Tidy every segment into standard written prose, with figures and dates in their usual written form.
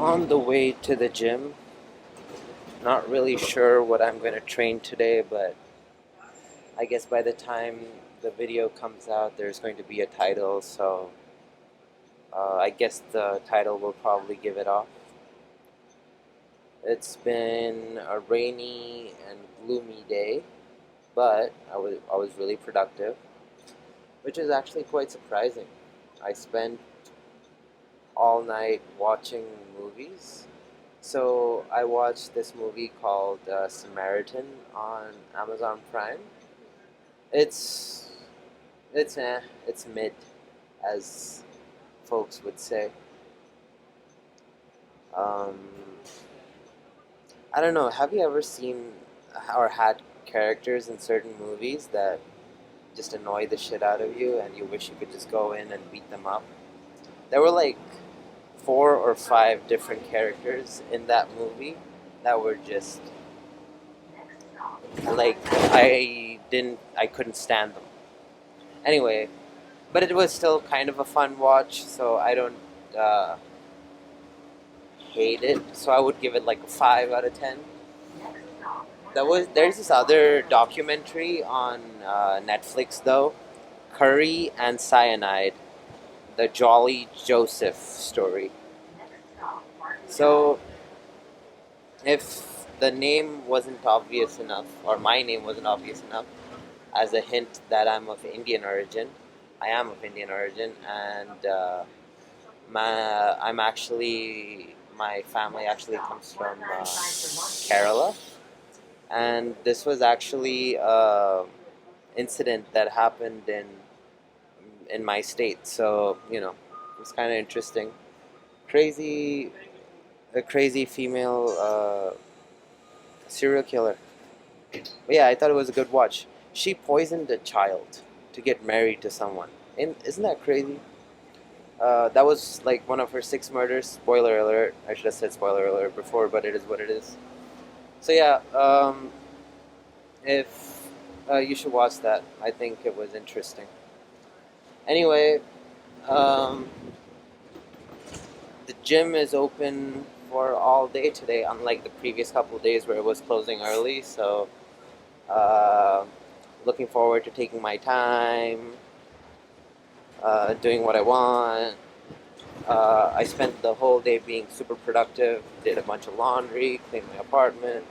on the way to the gym. Not really sure what I'm going to train today, but I guess by the time the video comes out, there's going to be a title, so I guess the title will probably give it off. It's been a rainy and gloomy day, but I was really productive, which is actually quite surprising. I spent all night watching movies. So I watched this movie called Samaritan on Amazon Prime. It's it's mid, as folks would say. Um, I don't know. Have you ever seen or had characters in certain movies that just annoy the shit out of you, and you wish you could just go in and beat them up? There were like 4 or 5 different characters in that movie that were just like I couldn't stand them. Anyway, but it was still kind of a fun watch, so I don't uh, hate it. So I would give it like a 5 out of 10. There's this other documentary on Netflix though, Curry and Cyanide, the Jolly Joseph story. So if the name wasn't obvious enough, or my name wasn't obvious enough, as a hint that I'm of Indian origin, I am of Indian origin, and my family actually comes from Kerala, and this was actually a incident that happened in my state. So it's kind of interesting. Crazy, a crazy female serial killer. But yeah, I thought it was a good watch. She poisoned a child to get married to someone. And isn't that crazy? That was like one of her 6 murders. Spoiler alert. I should have said spoiler alert before, but it is what it is. So yeah, if you should watch that. I think it was interesting. Anyway, um, the gym is open for all day today, unlike the previous couple of days where it was closing early. So, uh, looking forward to taking my time, doing what I want. I spent the whole day being super productive, did a bunch of laundry, cleaned my apartment,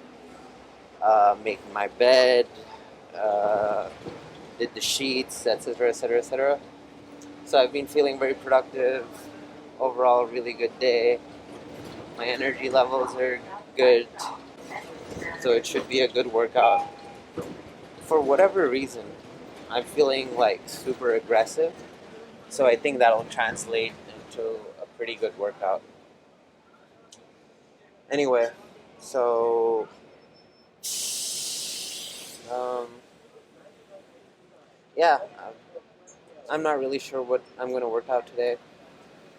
making my bed, uh, did the sheets, etc., etc., etc. So I've been feeling very productive. Overall, really good day. My energy levels are good, so it should be a good workout. For whatever reason, I'm feeling like super aggressive, so I think that'll translate into a pretty good workout. Anyway, so um, yeah, I'm not really sure what I'm going to work out today.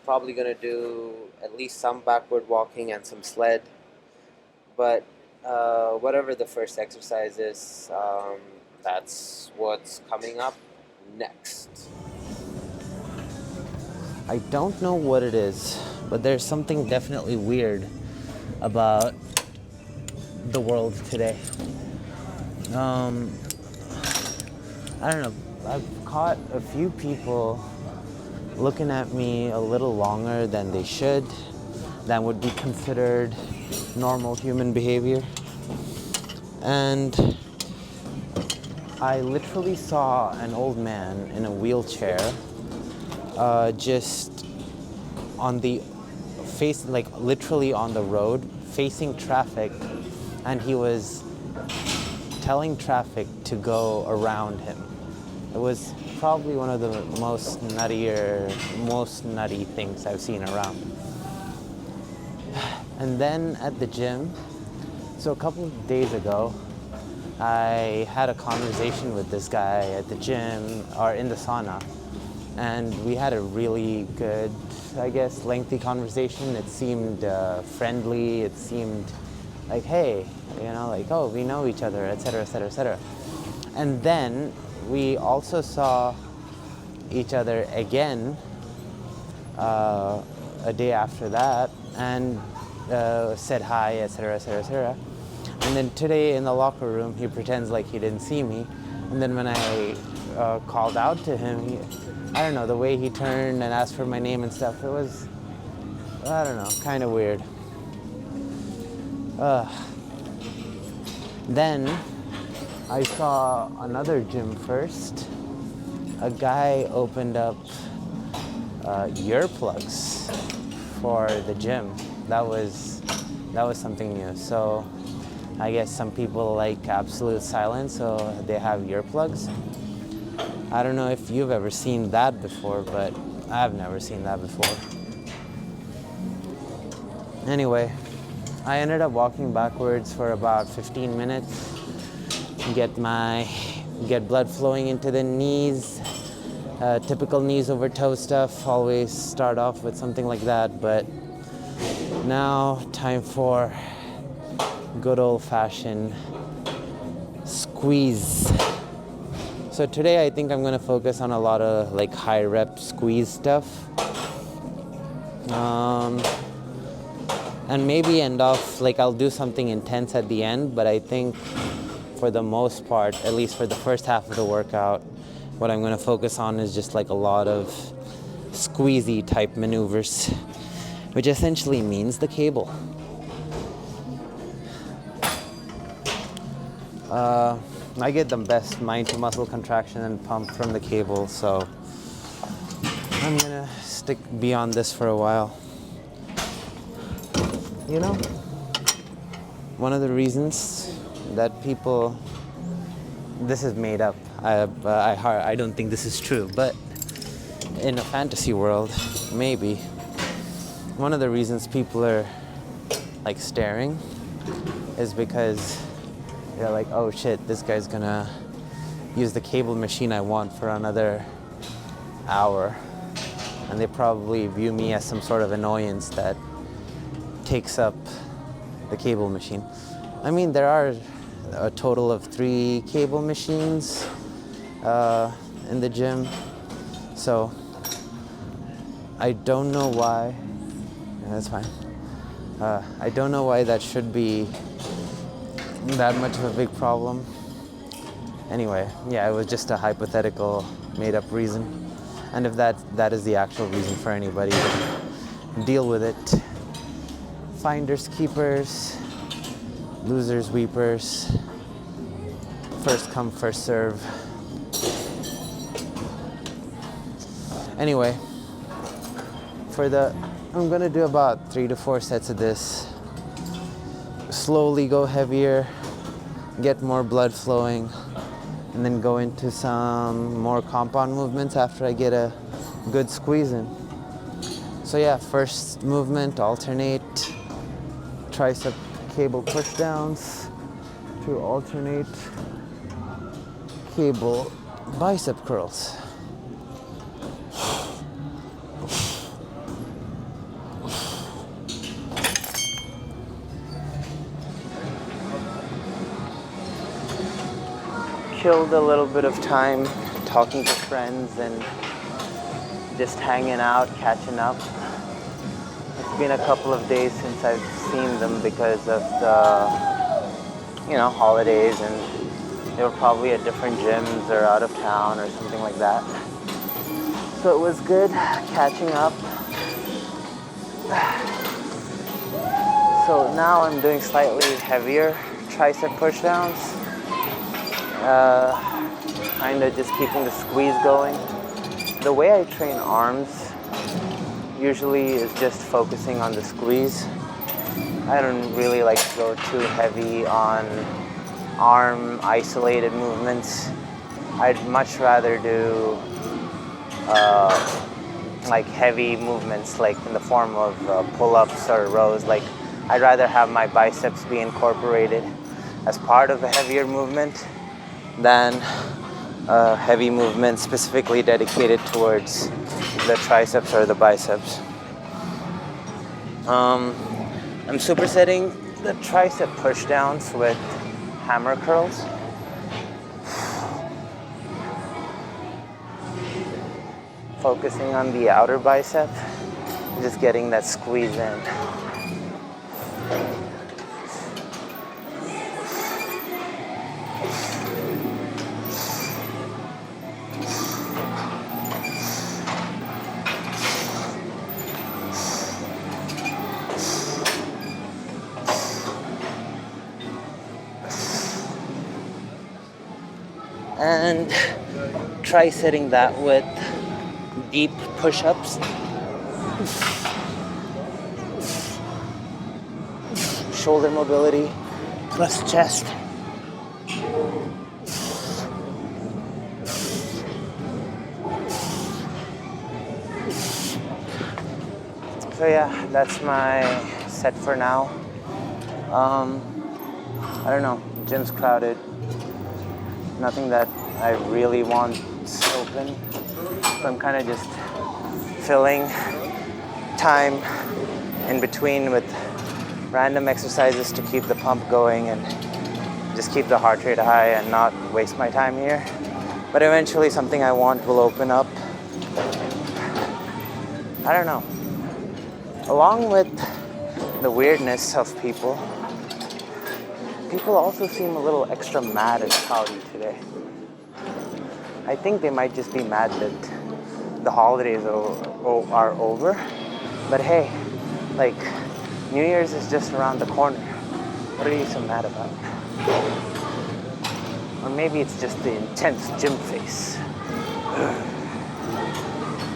Probably going to do at least some backward walking and some sled. But whatever the first exercise is, that's what's coming up next. I don't know what it is, but there's something definitely weird about the world today. I don't know. I've caught a few people looking at me a little longer than they should, than would be considered normal human behavior. And I literally saw an old man in a wheelchair just on the face, like literally on the road, facing traffic, and he was telling traffic to go around him. It was probably one of the most nutty things I've seen around. And then at the gym, so a couple of days ago, I had a conversation with this guy at the gym, or in the sauna, and we had a really good, I guess, lengthy conversation. It seemed friendly. It seemed like, hey, like, oh, we know each other, etc., etc., etc. And then we also saw each other again a day after that, and said hi, etc., etc., etc. And then today in the locker room, he pretends like he didn't see me. And then when I called out to him, I don't know, the way he turned and asked for my name and stuff, it was, I don't know, kind of weird. Then I saw another gym first. A guy opened up earplugs for the gym. That was something new. So I guess some people like absolute silence, so they have earplugs. I don't know if you've ever seen that before, but I've never seen that before. Anyway, I ended up walking backwards for about 15 minutes, get blood flowing into the knees. Typical knees over toe stuff, always start off with something like that, but now time for good old-fashioned squeeze. So today I think I'm going to focus on a lot of like high rep squeeze stuff. And maybe end off, like I'll do something intense at the end, but I think for the most part, at least for the first half of the workout, what I'm going to focus on is just like a lot of squeezy type maneuvers, which essentially means the cable. I get the best mind to muscle contraction and pump from the cable, so I'm gonna be on this for a while. You know, one of the reasons that people, this is made up, I don't think this is true, but in a fantasy world, maybe, one of the reasons people are like staring is because they're like, oh shit, this guy's gonna use the cable machine I want for another hour. And they probably view me as some sort of annoyance that takes up the cable machine. I mean, there are a total of 3 cable machines in the gym. So I don't know why, that's fine. I don't know why that should be that much of a big problem. Anyway, yeah, it was just a hypothetical made up reason. And if that is the actual reason for anybody, then deal with it. Finders keepers, losers weepers, first come, first serve. Anyway, I'm gonna do about 3 to 4 sets of this. Slowly go heavier, get more blood flowing, and then go into some more compound movements after I get a good squeeze in. So yeah, first movement, alternate tricep cable pushdowns to alternate cable bicep curls. Killed a little bit of time talking to friends and just hanging out, catching up. It's been a couple of days since I've seen them because of the, holidays, and they were probably at different gyms or out of town or something like that. So it was good catching up. So now I'm doing slightly heavier tricep pushdowns. Kind of just keeping the squeeze going. The way I train arms usually is just focusing on the squeeze. I don't really like to go too heavy on arm isolated movements. I'd much rather do like heavy movements, like in the form of pull-ups or rows. Like I'd rather have my biceps be incorporated as part of a heavier movement than a heavy movement specifically dedicated towards the triceps or the biceps. I'm supersetting the tricep pushdowns with hammer curls. Focusing on the outer bicep, just getting that squeeze in. And try setting that with deep push-ups, shoulder mobility, plus chest. So yeah, that's my set for now. I don't know, gym's crowded. Nothing that I really want open. So I'm kind of just filling time in between with random exercises to keep the pump going and just keep the heart rate high and not waste my time here. But eventually something I want will open up. I don't know. Along with the weirdness of people also seem a little extra mad and pouty today. I think they might just be mad that the holidays are over. But hey, like, New Year's is just around the corner. What are you so mad about? Or maybe it's just the intense gym face.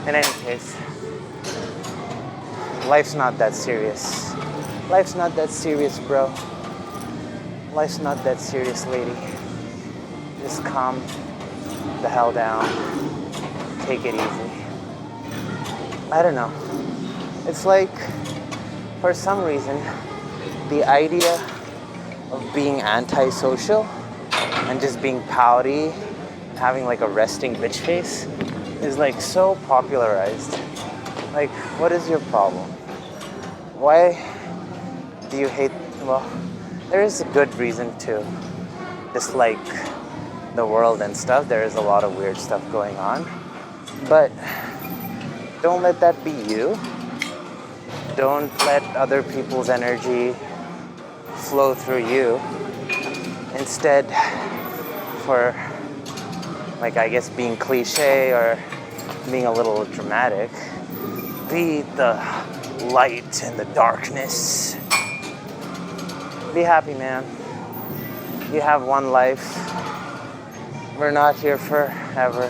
In any case, life's not that serious. Life's not that serious, bro. Life's not that serious, lady. Just calm the hell down. Take it easy. I don't know. It's like, for some reason, the idea of being antisocial and just being pouty and having like a resting bitch face is like so popularized. Like, what is your problem? Why do you hate, well, there is a good reason to dislike the world and stuff. There is a lot of weird stuff going on. But don't let that be you. Don't let other people's energy flow through you. Instead, for, like, I guess being cliche or being a little dramatic, be the light in the darkness. Be happy, man. You have one life. We're not here forever.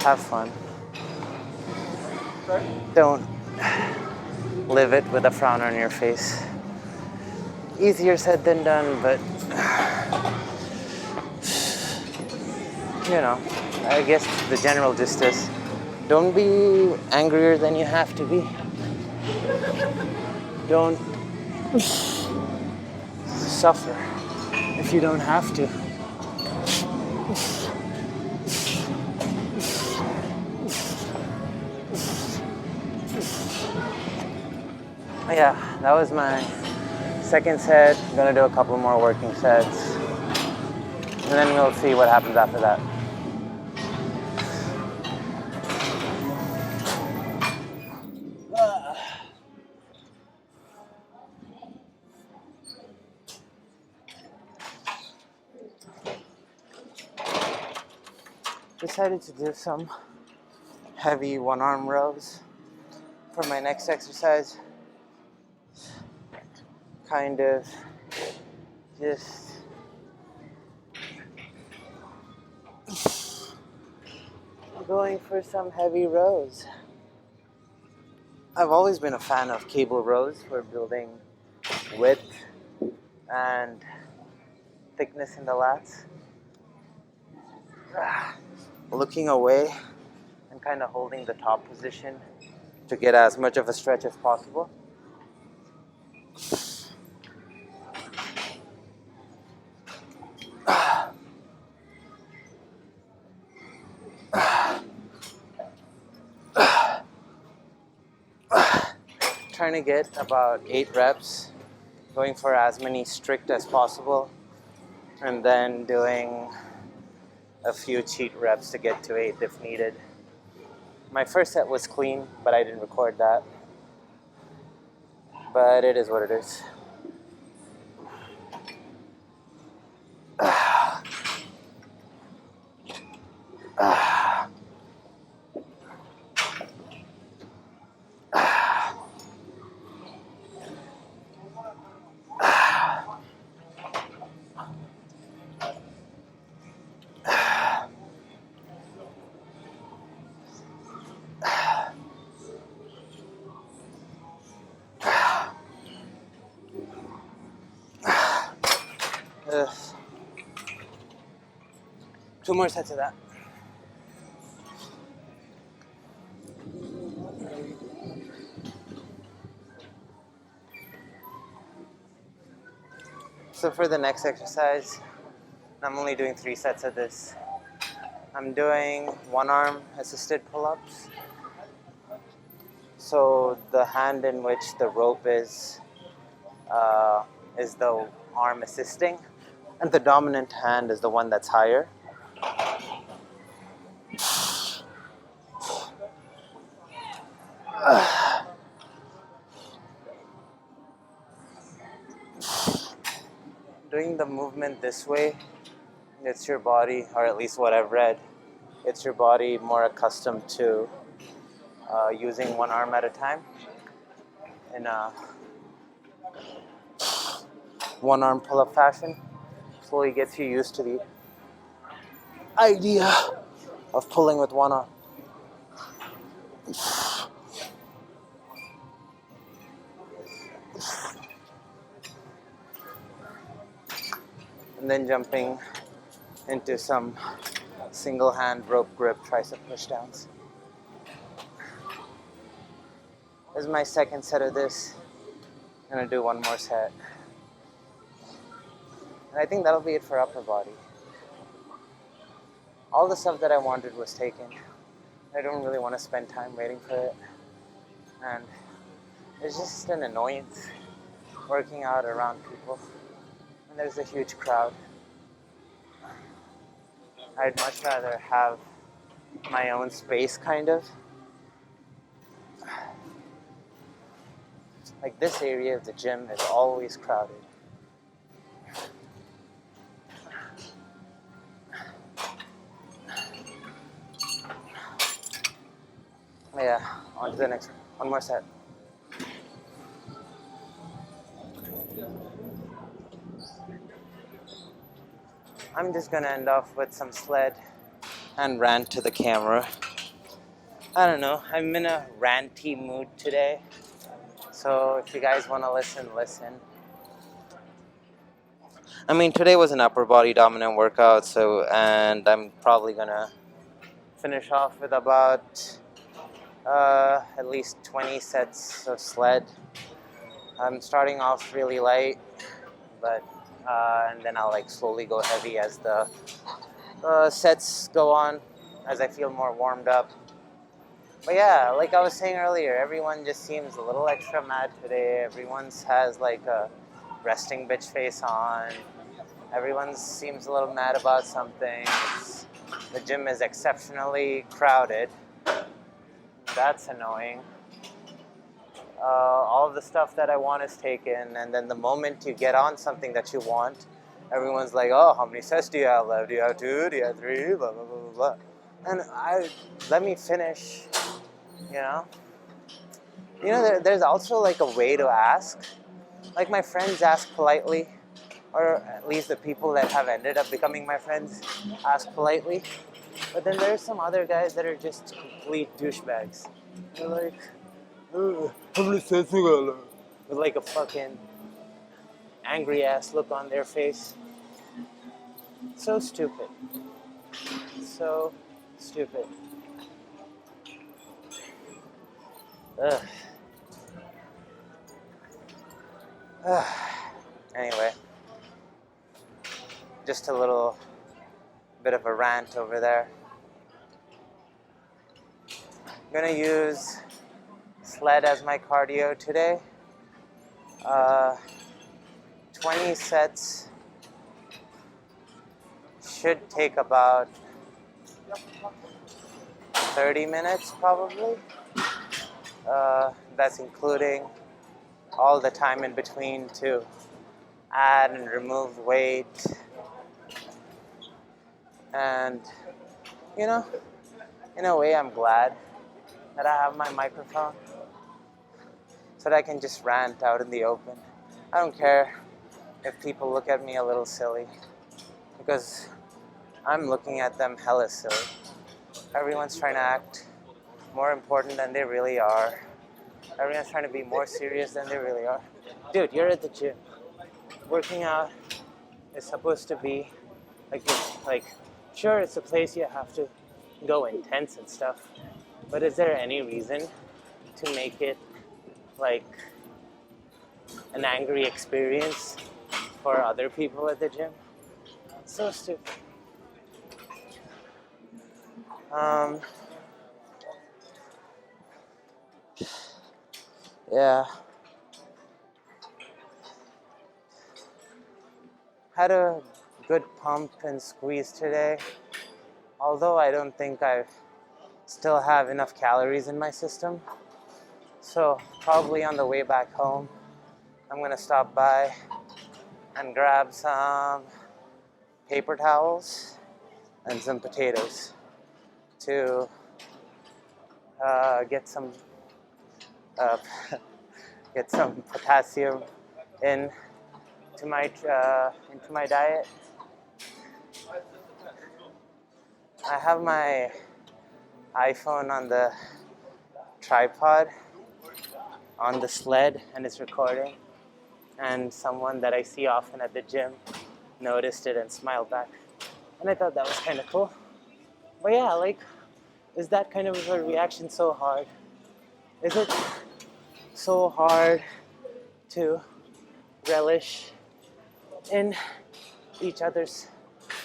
Have fun. Don't live it with a frown on your face. Easier said than done, but you know, I guess the general gist is don't be angrier than you have to be. Don't suffer if you don't have to. Yeah, that was my second set. I'm gonna do a couple more working sets, and then we'll see what happens after that. Decided to do some heavy one-arm rows for my next exercise. Kind of just going for some heavy rows. I've always been a fan of cable rows for building width and thickness in the lats. Looking away and kind of holding the top position to get as much of a stretch as possible. Trying to get about 8 reps, going for as many strict as possible, and then doing a few cheat reps to get to 8 if needed. My first set was clean, but I didn't record that. But it is what it is. 2 more sets of that. So for the next exercise, I'm only doing 3 sets of this. I'm doing one arm assisted pull-ups. So the hand in which the rope is the arm assisting, and the dominant hand is the one that's higher. Doing the movement this way, it's your body, or at least what I've read, it's your body more accustomed to using one arm at a time in a one arm pull-up fashion. Slowly gets you used to the idea of pulling with one arm. And then jumping into some single hand rope grip tricep pushdowns. This is my second set of this. I'm gonna do one more set. And I think that'll be it for upper body. All the stuff that I wanted was taken. I don't really want to spend time waiting for it. And it's just an annoyance working out around people. And there's a huge crowd. I'd much rather have my own space, kind of. Like this area of the gym is always crowded. Yeah, on to the next one. One more set. I'm just gonna end off with some sled and rant to the camera. I don't know, I'm in a ranty mood today. So if you guys wanna listen, listen. I mean, today was an upper body dominant workout, and I'm probably gonna finish off with about at least 20 sets of sled. I'm starting off really light, but and then I'll like slowly go heavy as the sets go on, as I feel more warmed up. But yeah, like I was saying earlier, everyone just seems a little extra mad today. Everyone's has like a resting bitch face on. Everyone seems a little mad about something. The gym is exceptionally crowded. That's annoying. All of the stuff that I want is taken, and then the moment you get on something that you want, everyone's like, oh, how many sets do you have left? Do you have 2? Do you have 3? Blah, blah, blah, blah, blah. And let me finish, you know? There's also like a way to ask. Like my friends ask politely, or at least the people that have ended up becoming my friends ask politely. But then there's some other guys that are just complete douchebags. They're like, how many sets you got left? With like a fucking angry ass look on their face. So stupid. So stupid. Ugh. Anyway, just a little bit of a rant over there. I'm gonna use sled as my cardio today. 20 sets should take about 30 minutes probably. That's including all the time in between to add and remove weight. And, in a way I'm glad that I have my microphone so that I can just rant out in the open. I don't care if people look at me a little silly, because I'm looking at them hella silly. Everyone's trying to act more important than they really are. Everyone's trying to be more serious than they really are. Dude, you're at the gym. Working out is supposed to be like Sure, it's a place you have to go intense and stuff, but is there any reason to make it like an angry experience for other people at the gym? It's so stupid. Um, yeah. Had a good pump and squeeze today, although I don't think I still have enough calories in my system. So probably on the way back home, I'm gonna stop by and grab some paper towels and some potatoes to get some uh, get some potassium in into my diet. I have my iPhone on the tripod on the sled and it's recording, and someone that I see often at the gym noticed it and smiled back, and I thought that was kind of cool. But yeah, like, is that kind of a reaction so hard? Is it so hard to relish in each other's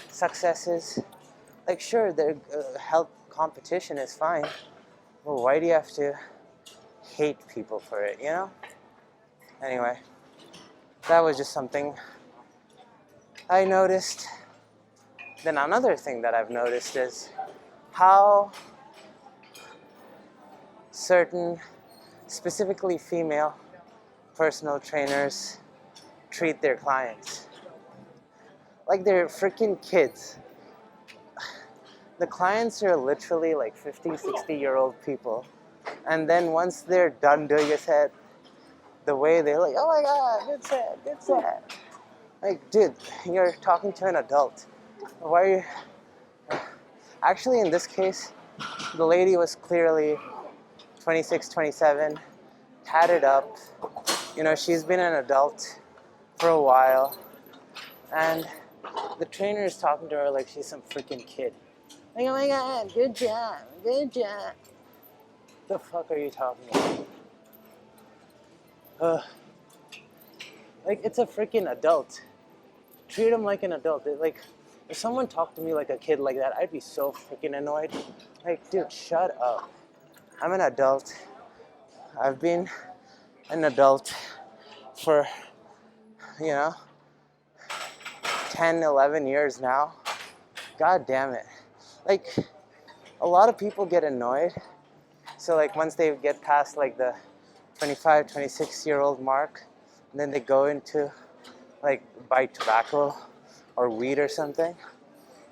successes? Like, sure, their health competition is fine, but why do you have to hate people for it, you know? Anyway, that was just something I noticed. Then another thing that I've noticed is how certain, specifically female personal trainers treat their clients. Like they're freaking kids. The clients are literally like 50, 60-year-old people. And then once they're done doing a set, the way they're like, oh my God, good set, good set. Like, dude, you're talking to an adult. Why are you... Actually, in this case, the lady was clearly 26, 27, tatted up. You know, she's been an adult for a while. And the trainer is talking to her like she's some freaking kid. Like, oh my God, good job, good job. The fuck are you talking about? Like, it's a freaking adult. Treat them like an adult. Like, if someone talked to me like a kid like that, I'd be so freaking annoyed. Like, dude, shut up. I'm an adult. I've been an adult for, 10, 11 years now. God damn it. Like, a lot of people get annoyed. So, like, once they get past, like, the 25, 26-year-old mark, and then they go into, like, buy tobacco or weed or something,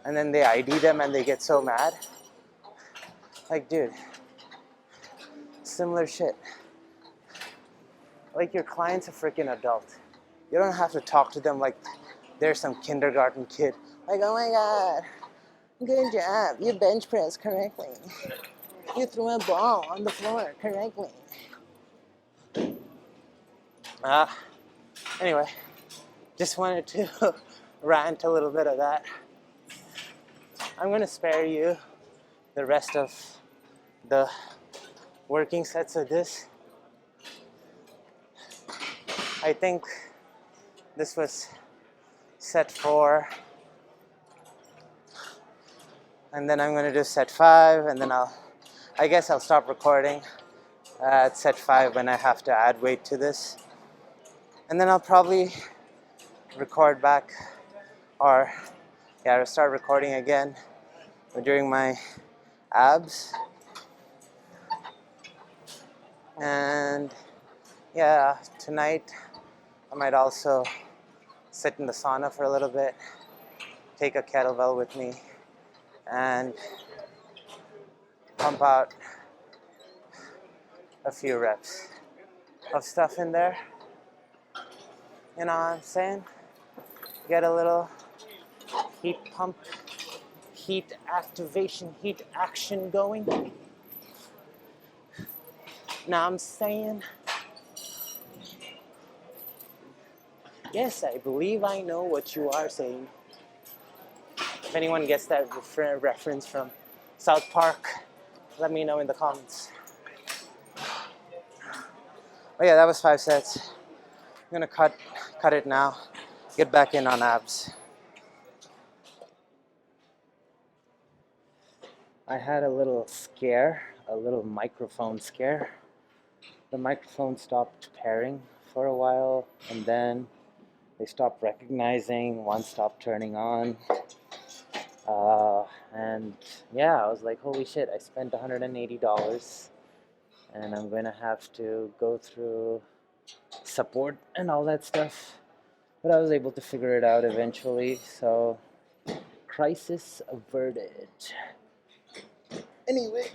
and then they ID them and they get so mad. Like, dude, similar shit. Like, your client's a freaking adult. You don't have to talk to them like they're some kindergarten kid. Like, oh my God, good job, you bench press correctly. You threw a ball on the floor correctly. Anyway, just wanted to rant a little bit of that. I'm going to spare you the rest of the working sets of this. I think this was set 4, and then I'm going to do set 5, and then I guess I'll stop recording at set 5 when I have to add weight to this. And then I'll probably record back, or start recording again during my abs. And yeah, tonight I might also sit in the sauna for a little bit, take a kettlebell with me, and pump out a few reps of stuff in there. You know what I'm saying? Get a little heat pump, heat activation, heat action going. Now I'm saying, yes, I believe I know what you are saying. If anyone gets that reference from South Park, let me know in the comments. Oh yeah, that was 5 sets. I'm gonna cut it now. Get back in on abs. I had a little scare, a little microphone scare. The microphone stopped pairing for a while, and then they stopped recognizing, one stopped turning on. And yeah, I was like, holy shit, I spent $180 and I'm gonna have to go through support and all that stuff. But I was able to figure it out eventually, so crisis averted. Anyway,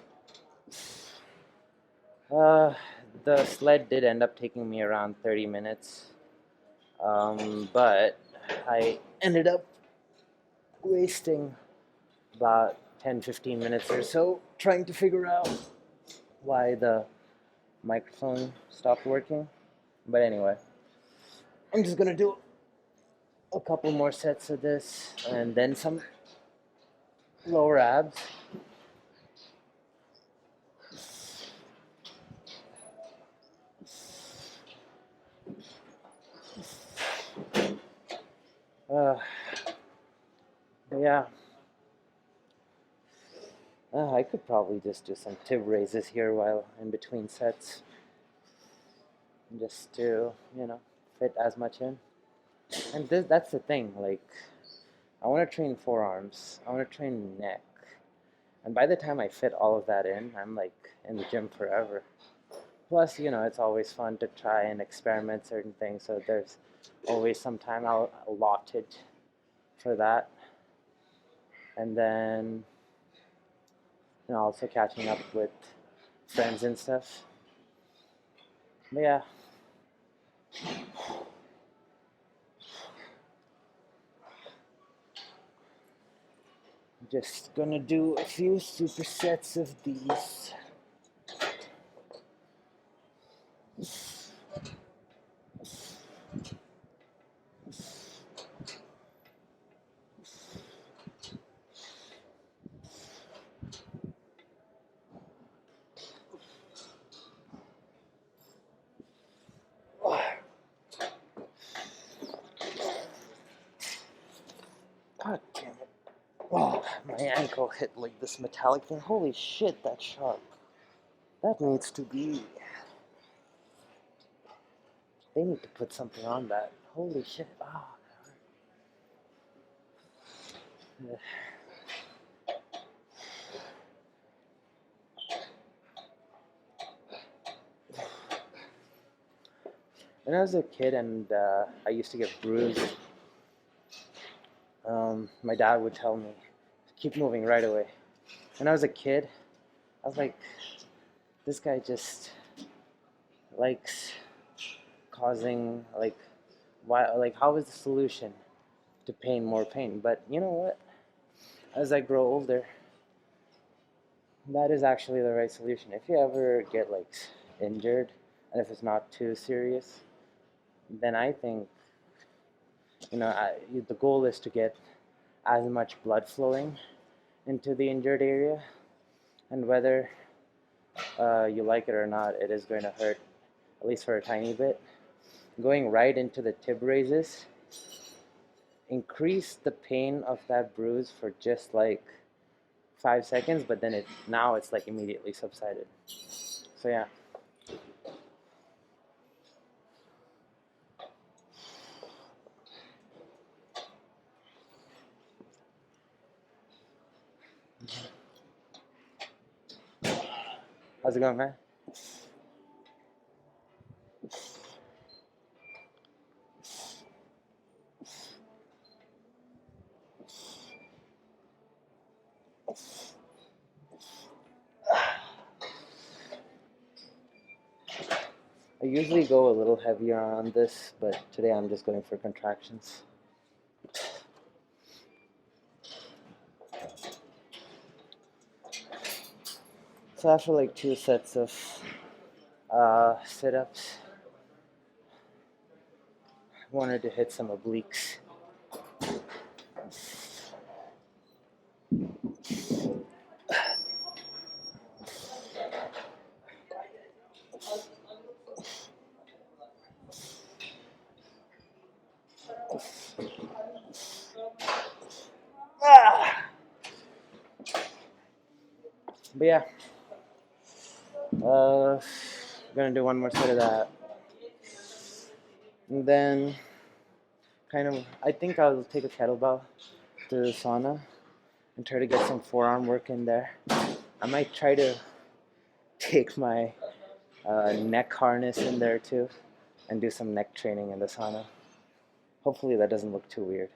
the sled did end up taking me around 30 minutes, but I ended up wasting about 10-15 minutes or so trying to figure out why the microphone stopped working. But anyway, I'm just gonna do a couple more sets of this and then some lower abs. Yeah, I could probably just do some tib raises here while in between sets, just to, fit as much in. And that's the thing, like, I want to train forearms, I want to train neck, and by the time I fit all of that in, I'm like in the gym forever. Plus, it's always fun to try and experiment certain things, so there's always some time allotted for that. And then, also catching up with friends and stuff. But yeah. Just gonna do a few supersets of these. God damn it. Oh, my ankle hit like this metallic thing. Holy shit, that's sharp. That needs to be... They need to put something on that. Holy shit. Oh, that When I was a kid and I used to get bruised, my dad would tell me, keep moving right away. When I was a kid, I was like, this guy just likes causing, how is the solution to pain more pain? But you know what? As I grow older, that is actually the right solution. If you ever get injured, and if it's not too serious, then I think, the goal is to get as much blood flowing into the injured area, and whether you like it or not, it is going to hurt, at least for a tiny bit. Going right into the tib raises increase the pain of that bruise for just 5 seconds, but then now it's immediately subsided. So yeah. How's it going, man? I usually go a little heavier on this, but today I'm just going for contractions. So after 2 sets of sit-ups, I wanted to hit some obliques. But yeah, uh, gonna do one more set of that, and then I think I'll take a kettlebell to the sauna and try to get some forearm work in there. I might try to take my neck harness in there too and do some neck training in the sauna. Hopefully that doesn't look too weird.